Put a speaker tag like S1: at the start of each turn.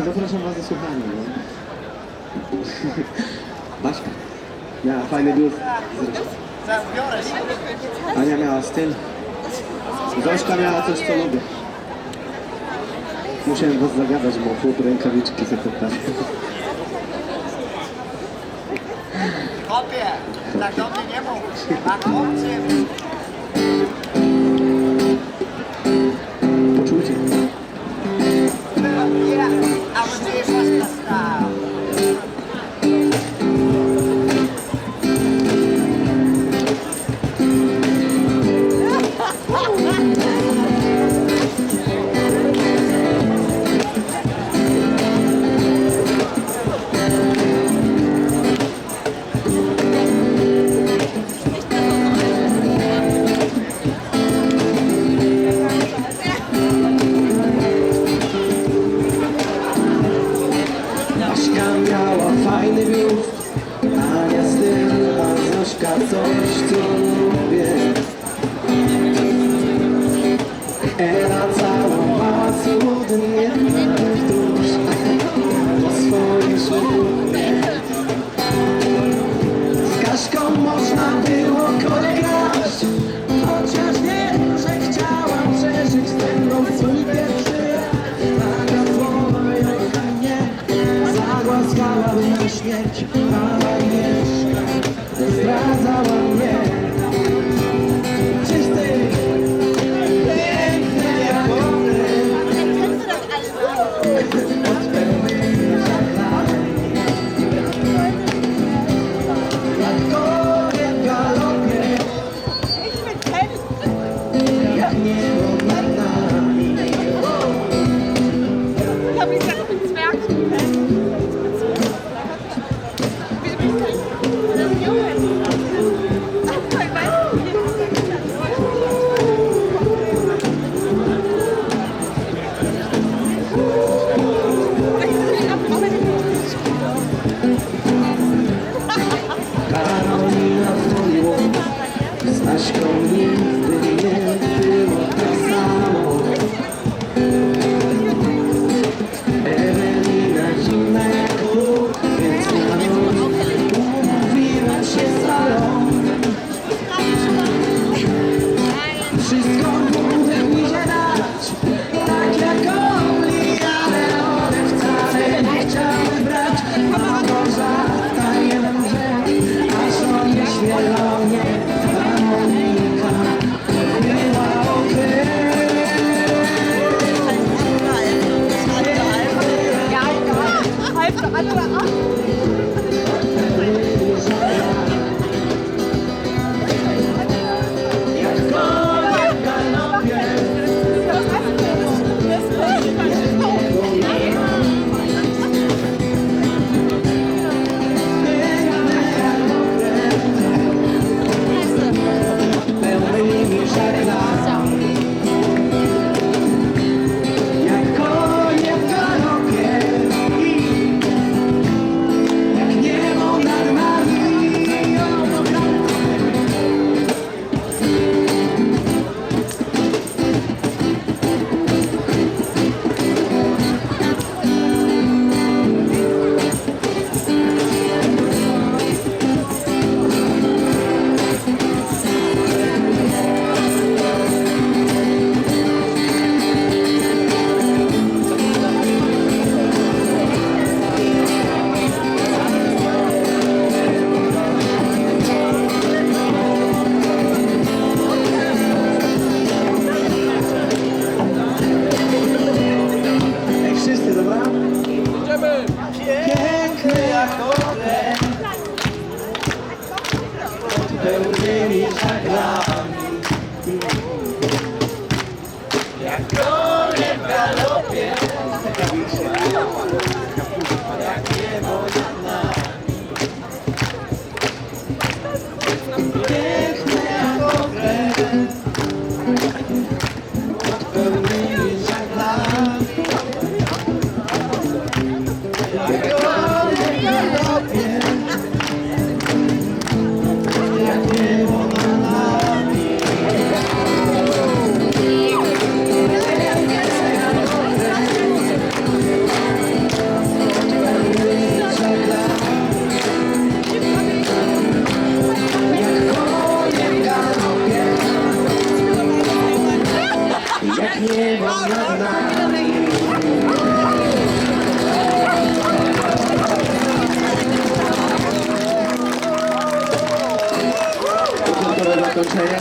S1: Zapraszam was do słuchania. No. Baśka miała fajny biust zresztą. Ania miała styl. Zośka miała coś, co lubię. Musiałem was zagadać, bo chłop rękawiczki zapytał.
S2: Chłopie, tak do mnie nie mów. A chłopcy...
S1: Poczucie.
S2: A my was na stał.
S1: Fajny biust, Ania styl, a Zośka coś, co lubię. Ela cała ma cudnie wzdłuż po swoim ślubie. Z Kaśką można było grać, chociaż wiem, że chciałam przeżyć ze mną swój pierwszy raz. Taka słowa ją mnie zagłaskałam na śmierć, a Agnieszka zdradzała mnie. Czysty, piękny jak okręt, od pełnych żaglami, jak konie w galopie, jak niebo nad nami.
S3: Hab ich gesagt, ich bin Zwerg.
S1: Karolina woliło, z Aśką nigdy nie było tak samo. Ewelina zimna jak lód, więc na noc umówiłem się z salą. Wszystko mówię mi się dać, tak jak oni, ale one wcale nie chciały brać. Małgorzata jeden grzech, aż on nie śmiewał mnie, a Monika była okej.
S3: Halb der andere ab.
S1: jak niebo nad nami. Gotowe zakończenie.